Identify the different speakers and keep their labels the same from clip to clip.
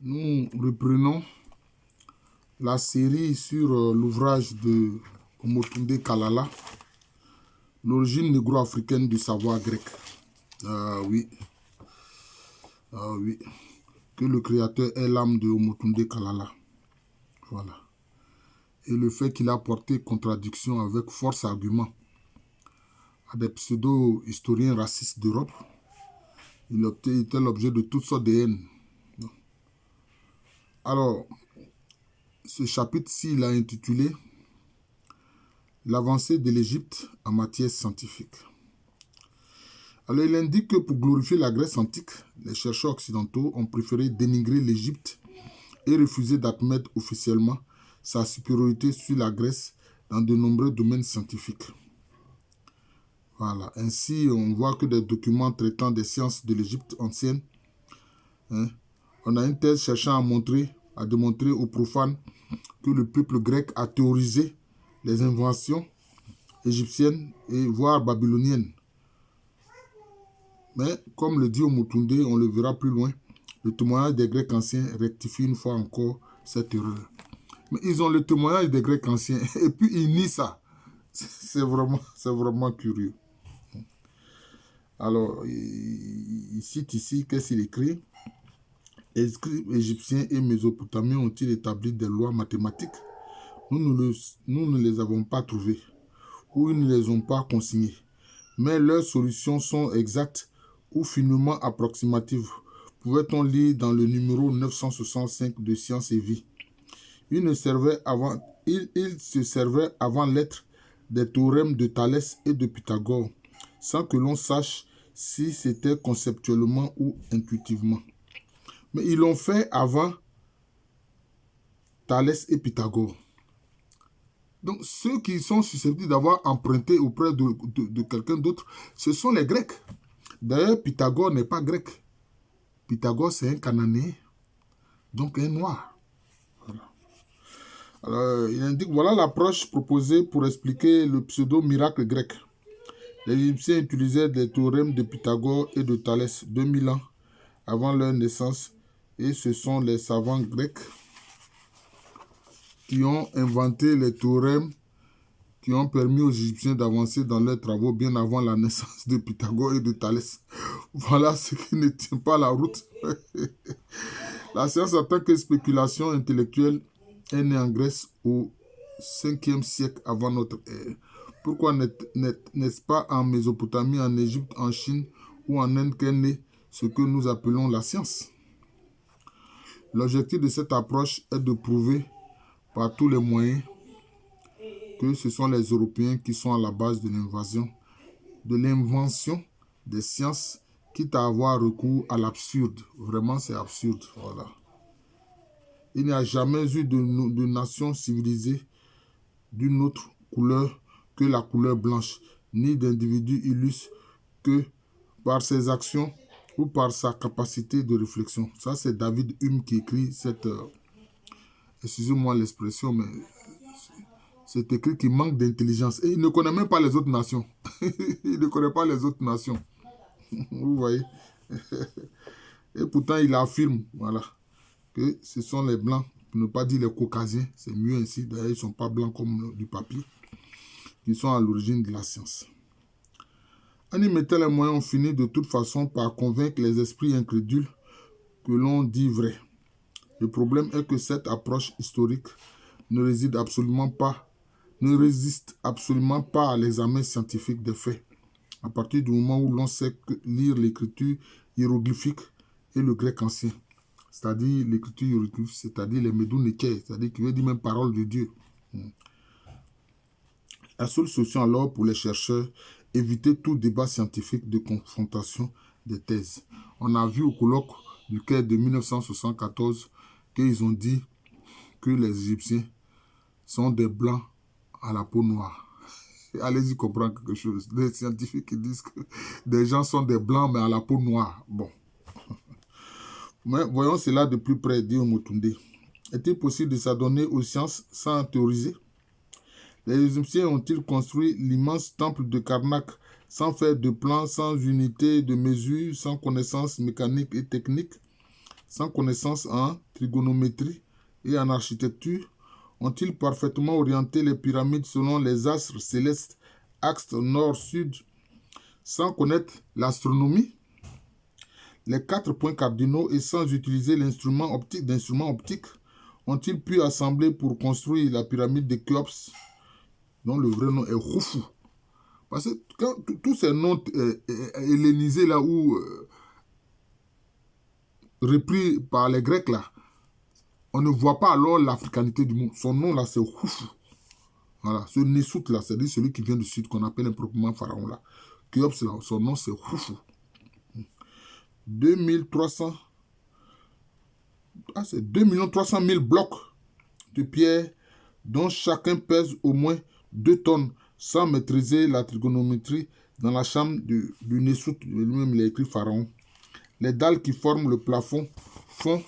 Speaker 1: Nous reprenons la série sur l'ouvrage de Omotunde Kalala, l'origine négro-africaine du savoir grec. Oui, oui, que le créateur est l'âme de Omotunde Kalala. Voilà. Et le fait qu'il a porté contradiction avec force argument à des pseudo-historiens racistes d'Europe, il était l'objet de toutes sortes de haines. Alors, ce chapitre-ci, il a intitulé L'avancée de l'Égypte en matière scientifique. Alors, il indique que pour glorifier la Grèce antique, les chercheurs occidentaux ont préféré dénigrer l'Égypte et refuser d'admettre officiellement sa supériorité sur la Grèce dans de nombreux domaines scientifiques. Voilà. Ainsi, on voit que des documents traitant des sciences de l'Égypte ancienne, on a une thèse cherchant à démontrer aux profanes que le peuple grec a théorisé les inventions égyptiennes et voire babyloniennes. Mais comme le dit Omotunde, on le verra plus loin, le témoignage des Grecs anciens rectifie une fois encore cette erreur. Mais ils ont le témoignage des Grecs anciens et puis ils nient ça. C'est vraiment curieux. Alors, il cite ici, qu'est-ce qu'il écrit? Les scribes égyptiens et mésopotamiens ont-ils établi des lois mathématiques? Nous ne les avons pas trouvées, ou ils ne les ont pas consignées. Mais leurs solutions sont exactes ou finement approximatives. Pouvait-on lire dans le numéro 965 de Science et Vie. Il se servait avant l'être des théorèmes de Thalès et de Pythagore, sans que l'on sache si c'était conceptuellement ou intuitivement. Mais ils l'ont fait avant Thalès et Pythagore. Donc, ceux qui sont susceptibles d'avoir emprunté auprès de quelqu'un d'autre, ce sont les Grecs. D'ailleurs, Pythagore n'est pas grec. Pythagore, c'est un Cananéen, donc un noir. Voilà. Alors, il indique, voilà l'approche proposée pour expliquer le pseudo-miracle grec. Les Égyptiens utilisaient des théorèmes de Pythagore et de Thalès 2000 ans avant leur naissance, et ce sont les savants grecs qui ont inventé les théorèmes qui ont permis aux Égyptiens d'avancer dans leurs travaux bien avant la naissance de Pythagore et de Thalès. Voilà ce qui ne tient pas la route. La science en tant que spéculation intellectuelle est née en Grèce au 5e siècle avant notre ère. Pourquoi n'est-ce pas en Mésopotamie, en Égypte, en Chine ou en Inde qu'est né ce que nous appelons la science? L'objectif de cette approche est de prouver par tous les moyens que ce sont les Européens qui sont à la base de l'invention des sciences, quitte à avoir recours à l'absurde. Vraiment, c'est absurde. Voilà. Il n'y a jamais eu de nation civilisée d'une autre couleur que la couleur blanche, ni d'individu illustre que par ses actions ou par sa capacité de réflexion. Ça, c'est David Hume qui écrit cette... excusez-moi l'expression, mais c'est écrit qu'il manque d'intelligence. Et il ne connaît même pas les autres nations. Il ne connaît pas les autres nations. Vous voyez. Et pourtant, il affirme, voilà, que ce sont les Blancs, pour ne pas dire les Caucasiens, c'est mieux ainsi, d'ailleurs, ils ne sont pas blancs comme du papier, qui sont à l'origine de la science. En y mettant les moyens, on finit de toute façon par convaincre les esprits incrédules que l'on dit vrai. Le problème est que cette approche historique ne résiste absolument pas à l'examen scientifique des faits, à partir du moment où l'on sait lire l'écriture hiéroglyphique et le grec ancien, c'est-à-dire l'écriture hiéroglyphique, c'est-à-dire les Médounékais, c'est-à-dire qui veut dire même parole de Dieu. La seule solution alors pour les chercheurs, éviter tout débat scientifique de confrontation des thèses. On a vu au colloque du Caire de 1974 qu'ils ont dit que les Égyptiens sont des blancs à la peau noire. Allez-y comprendre quelque chose. Les scientifiques qui disent que des gens sont des blancs mais à la peau noire. Bon. Mais voyons cela de plus près, dit Omotunde. Est-il possible de s'adonner aux sciences sans théoriser? Les Égyptiens ont-ils construit l'immense temple de Karnak sans faire de plan, sans unité de mesure, sans connaissance mécanique et technique? sans connaissance en trigonométrie et en architecture, ont-ils parfaitement orienté les pyramides selon les astres célestes, axes nord-sud, sans connaître l'astronomie? Les 4 points cardinaux et sans utiliser d'instruments optiques, ont-ils pu assembler pour construire la pyramide de Khéops, dont le vrai nom est Khufu? Parce que quand tous ces noms hellénisés là ou repris par les Grecs là, on ne voit pas alors l'africanité du mot. Son nom là c'est Khufu. Voilà, ce Nessout là, c'est-à-dire celui qui vient du sud qu'on appelle improprement pharaon là. Khéops là, son nom c'est Khufu. 2300, c'est 2 300 000 blocs de pierre dont chacun pèse au moins 2 tonnes sans maîtriser la trigonométrie dans la chambre du Nessout, lui-même il a écrit pharaon. Les dalles qui forment le plafond font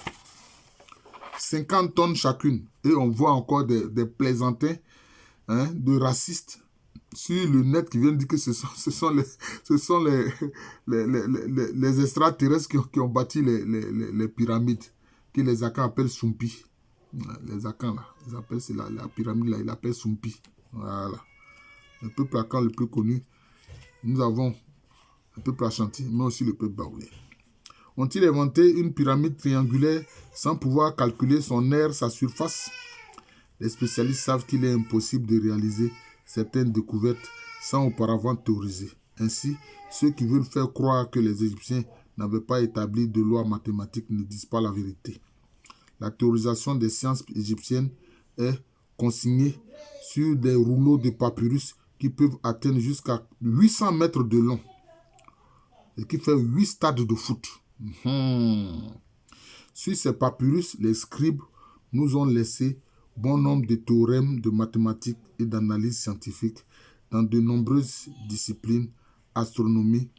Speaker 1: 50 tonnes chacune. Et on voit encore des plaisantins de racistes sur le net qui viennent dire que ce sont les extraterrestres qui ont bâti les pyramides, que les Akans appellent Sumpi. Les Akans, là, ils appellent la pyramide, là, ils l'appellent Sumpi. Voilà. Le peuple Akan le plus connu, nous avons le peuple Ashanti, mais aussi le peuple Baoulé. Ont-ils inventé une pyramide triangulaire sans pouvoir calculer son aire, sa surface? Les spécialistes savent qu'il est impossible de réaliser certaines découvertes sans auparavant théoriser. Ainsi, ceux qui veulent faire croire que les Égyptiens n'avaient pas établi de loi mathématique ne disent pas la vérité. La théorisation des sciences égyptiennes est consignée sur des rouleaux de papyrus qui peuvent atteindre jusqu'à 800 mètres de long, et qui fait 8 stades de foot. Sur ces papyrus, les scribes nous ont laissé bon nombre de théorèmes de mathématiques et d'analyse scientifique dans de nombreuses disciplines: astronomie,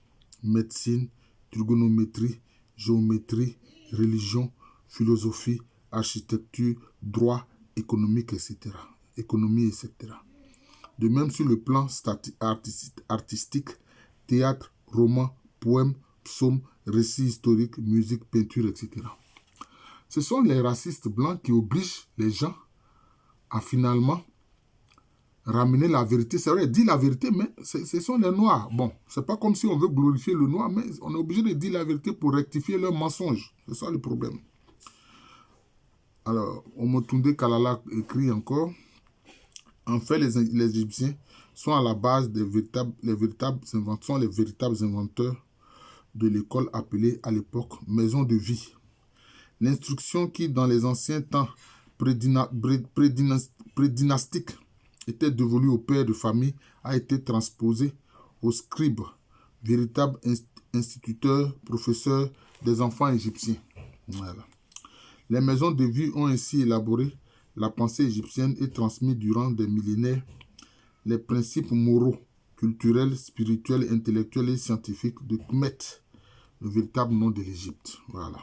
Speaker 1: médecine, trigonométrie, géométrie, religion, philosophie, architecture, droit, économie, etc. De même sur le plan artistique, théâtre, roman, poème, psaume, récits historiques, musique, peinture, etc. Ce sont les racistes blancs qui obligent les gens à finalement ramener la vérité. C'est vrai, dire la vérité, mais ce sont les noirs. Bon, c'est pas comme si on veut glorifier le noir, mais on est obligé de dire la vérité pour rectifier leurs mensonges. C'est ça le problème. Alors, Omotunde Kalala écrit encore: en fait, les Égyptiens sont à la base des les véritables inventeurs de l'école appelée à l'époque maison de vie. L'instruction qui, dans les anciens temps prédynastiques, était dévolue aux pères de famille a été transposée aux scribes, véritables instituteurs, professeurs des enfants égyptiens. Voilà. Les maisons de vie ont ainsi élaboré la pensée égyptienne et transmis durant des millénaires les principes moraux, culturels, spirituels, intellectuels et scientifiques de Kmet, le véritable nom de l'Égypte. Voilà.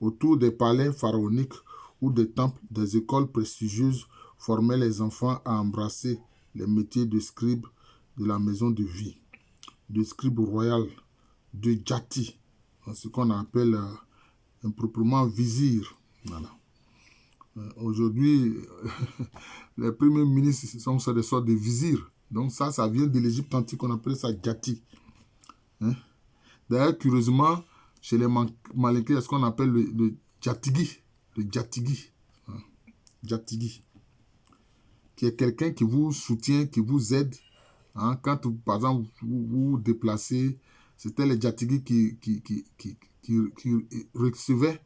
Speaker 1: Autour des palais pharaoniques ou des temples, des écoles prestigieuses formaient les enfants à embrasser les métiers de scribe de la maison de vie, de scribe royal, de djati, ce qu'on appelle improprement vizir. Voilà. Aujourd'hui, les premiers ministres sont des sortes de vizirs. Donc ça vient de l'Égypte antique, on appelle ça djati. D'ailleurs, curieusement, chez les Malinké, il y a ce qu'on appelle le djatigi. Le djatigi. Djatigi. Qui est quelqu'un qui vous soutient, qui vous aide. Quand, par exemple, vous vous déplacez, c'était les djatigi qui recevaient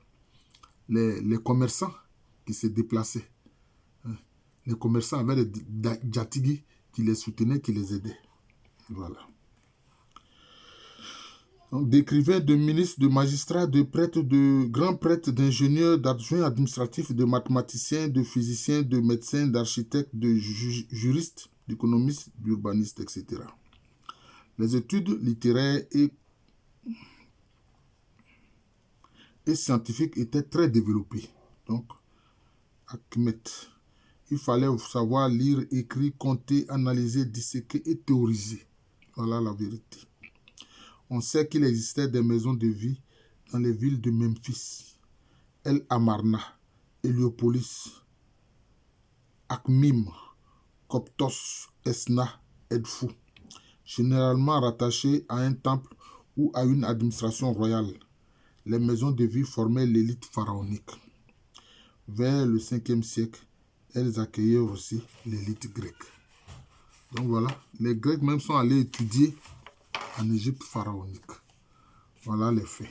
Speaker 1: les commerçants qui se déplaçaient. Les commerçants avaient des djatigi qui les soutenaient, qui les aidaient. Voilà. Donc, d'écrivains, de ministres, de magistrats, de prêtres, de grands prêtres, d'ingénieurs, d'adjoints administratifs, de mathématiciens, de physiciens, de médecins, d'architectes, de juristes, d'économistes, d'urbanistes, etc. Les études littéraires et scientifiques étaient très développées. Donc, à Kmet, il fallait savoir lire, écrire, compter, analyser, disséquer et théoriser. Voilà la vérité. On sait qu'il existait des maisons de vie dans les villes de Memphis, El Amarna, Héliopolis, Akhmim, Coptos, Esna, Edfou, généralement rattachés à un temple ou à une administration royale. Les maisons de vie formaient l'élite pharaonique. Vers le 5e siècle, elles accueillaient aussi l'élite grecque. Donc voilà, les Grecs même sont allés étudier en Égypte pharaonique. Voilà les faits.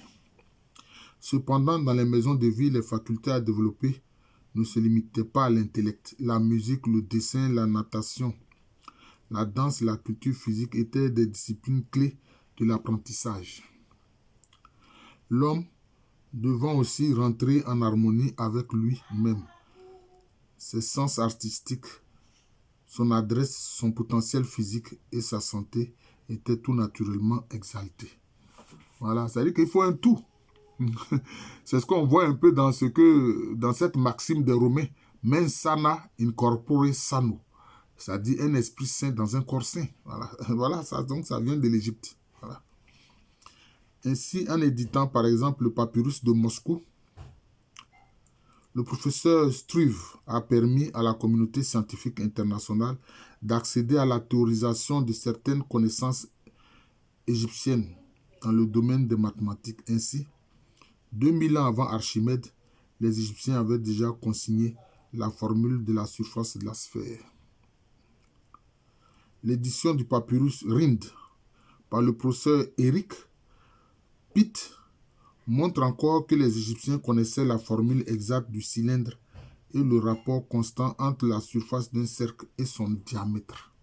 Speaker 1: Cependant, dans les maisons de vie, les facultés à développer ne se limitaient pas à l'intellect. La musique, le dessin, la natation, la danse, la culture physique étaient des disciplines clés de l'apprentissage. L'homme devant aussi rentrer en harmonie avec lui-même. Ses sens artistiques, son adresse, son potentiel physique et sa santé étaient tout naturellement exaltés. Voilà, ça veut dire qu'il faut un tout. C'est ce qu'on voit un peu dans cette maxime des Romains. Mens sana in corpore sano. Ça dit un esprit saint dans un corps saint. Voilà, voilà ça, donc ça vient de l'Égypte. Voilà. Ainsi, en éditant par exemple le papyrus de Moscou, le professeur Struve a permis à la communauté scientifique internationale d'accéder à la théorisation de certaines connaissances égyptiennes dans le domaine des mathématiques. Ainsi, 2000 ans avant Archimède, les Égyptiens avaient déjà consigné la formule de la surface de la sphère. L'édition du papyrus Rind par le professeur Eric Pitt montre encore que les Égyptiens connaissaient la formule exacte du cylindre et le rapport constant entre la surface d'un cercle et son diamètre.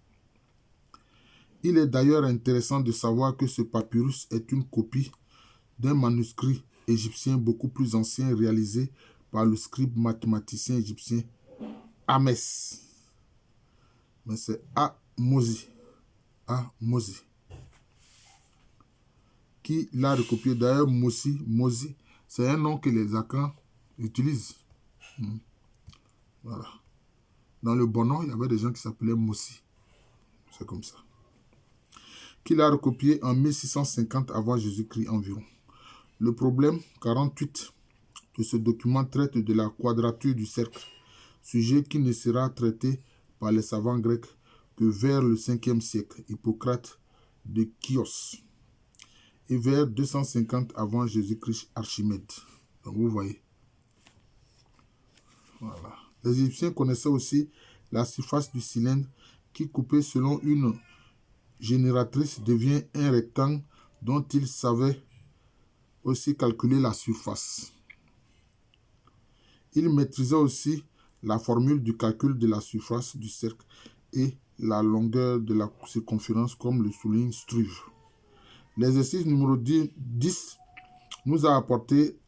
Speaker 1: Il est d'ailleurs intéressant de savoir que ce papyrus est une copie d'un manuscrit égyptien beaucoup plus ancien réalisé par le scribe mathématicien égyptien Ahmès. Mais c'est Ahmosi. Qui l'a recopié. D'ailleurs, Mosi, c'est un nom que les Akans utilisent. Voilà. Dans le Bono, il y avait des gens qui s'appelaient Mosi. C'est comme ça. Qui l'a recopié en 1650 avant Jésus-Christ environ. Le problème 48 de ce document traite de la quadrature du cercle, sujet qui ne sera traité par les savants grecs que vers le 5e siècle, Hippocrate de Chios, et vers 250 avant Jésus-Christ, Archimède. Donc vous voyez. Voilà. Les Égyptiens connaissaient aussi la surface du cylindre qui, coupée selon une génératrice, devient un rectangle dont ils savaient aussi calculer la surface. Ils maîtrisaient aussi la formule du calcul de la surface du cercle et la longueur de la circonférence, comme le souligne Struve. L'exercice numéro 10 nous a apporté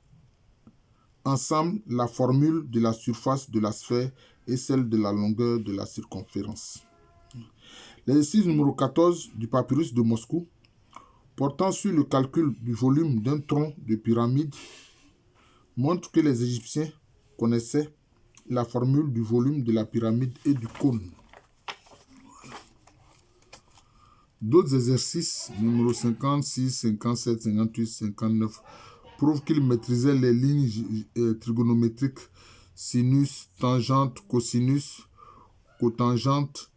Speaker 1: ensemble la formule de la surface de la sphère et celle de la longueur de la circonférence. L'exercice numéro 14 du papyrus de Moscou, portant sur le calcul du volume d'un tronc de pyramide, montre que les Égyptiens connaissaient la formule du volume de la pyramide et du cône. D'autres exercices, numéro 56, 57, 58, 59, prouvent qu'ils maîtrisaient les lignes trigonométriques sinus, tangente, cosinus, cotangente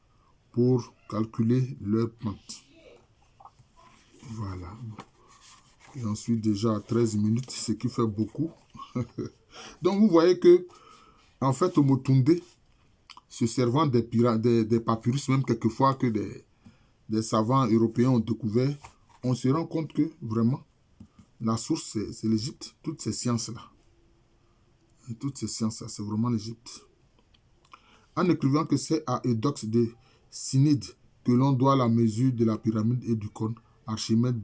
Speaker 1: pour calculer leur pente. Voilà. Et ensuite, déjà à 13 minutes, ce qui fait beaucoup. Donc, vous voyez que, en fait, au Motunde, se servant des papyrus, même quelquefois que des savants européens ont découvert, on se rend compte que, vraiment, la source, c'est l'Égypte. Toutes ces sciences-là. Toutes ces sciences-là, c'est vraiment l'Égypte. En écrivant que c'est à Eudoxe de Cynide que l'on doit la mesure de la pyramide et du cône, Archimède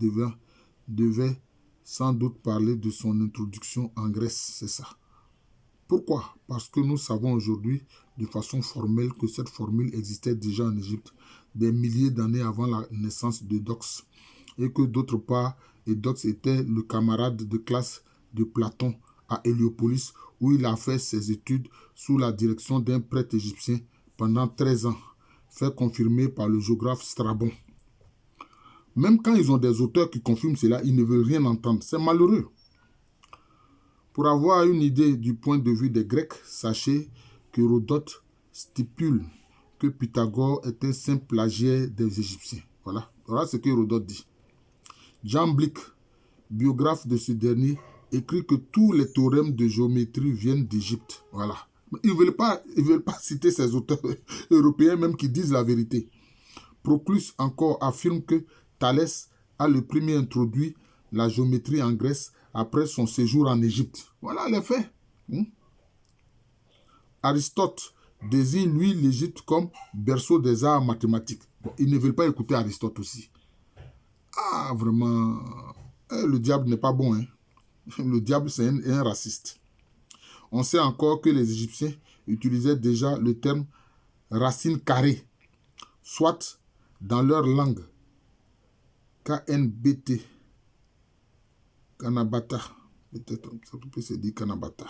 Speaker 1: devait sans doute parler de son introduction en Grèce, c'est ça. Pourquoi? Parce que nous savons aujourd'hui de façon formelle que cette formule existait déjà en Égypte des milliers d'années avant la naissance d'Eudoxe et que d'autre part, Eudoxe était le camarade de classe de Platon à Héliopolis où il a fait ses études sous la direction d'un prêtre égyptien pendant 13 ans, fait confirmer par le géographe Strabon. Même quand ils ont des auteurs qui confirment cela, ils ne veulent rien entendre. C'est malheureux. Pour avoir une idée du point de vue des Grecs, sachez qu'Hérodote stipule que Pythagore est un simple plagiaire des Égyptiens. Voilà, voilà ce qu'Hérodote dit. Jean Blick, biographe de ce dernier, écrit que tous les théorèmes de géométrie viennent d'Égypte. Voilà. Ils ne veulent pas citer ces auteurs européens même qui disent la vérité. Proclus encore affirme que Thalès a le premier introduit la géométrie en Grèce après son séjour en Égypte. Voilà les faits. Aristote désigne, lui, l'Égypte comme berceau des arts mathématiques. Bon, ils ne veulent pas écouter Aristote aussi. Ah, vraiment, le diable n'est pas bon. Hein. Le diable, c'est un raciste. On sait encore que les Égyptiens utilisaient déjà le terme racine carrée, soit dans leur langue, KNBT, Kanabata, peut-être ça peut se dire Kanabata.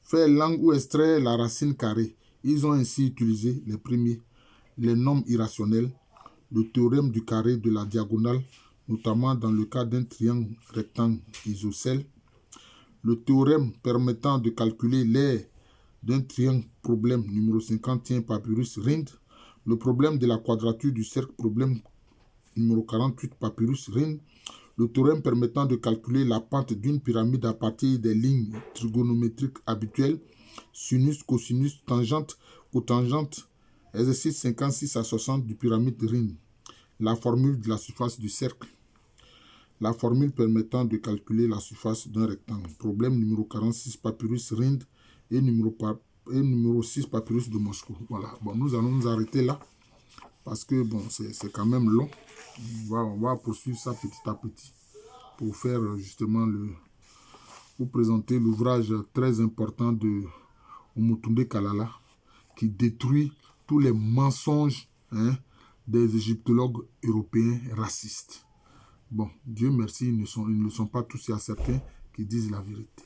Speaker 1: Faire langue ou extraire la racine carrée. Ils ont ainsi utilisé les premiers, les nombres irrationnels, le théorème du carré de la diagonale, notamment dans le cas d'un triangle rectangle isocèle, le théorème permettant de calculer l'aire d'un triangle problème numéro 51 Papyrus Rind, le problème de la quadrature du cercle problème numéro 48 Papyrus Rind, le théorème permettant de calculer la pente d'une pyramide à partir des lignes trigonométriques habituelles, sinus, cosinus, tangente, cotangente, exercice 56 à 60 du pyramide Rind, la formule de la surface du cercle, la formule permettant de calculer la surface d'un rectangle, problème numéro 46 Papyrus Rind et numéro 6 Papyrus de Moscou. Voilà, bon, nous allons nous arrêter là parce que bon, c'est quand même long. On va poursuivre ça petit à petit pour faire justement pour présenter l'ouvrage très important de Omotunde Kalala qui détruit tous les mensonges des égyptologues européens racistes. Bon, Dieu merci, ils ne sont pas tous, il y a certains qui disent la vérité.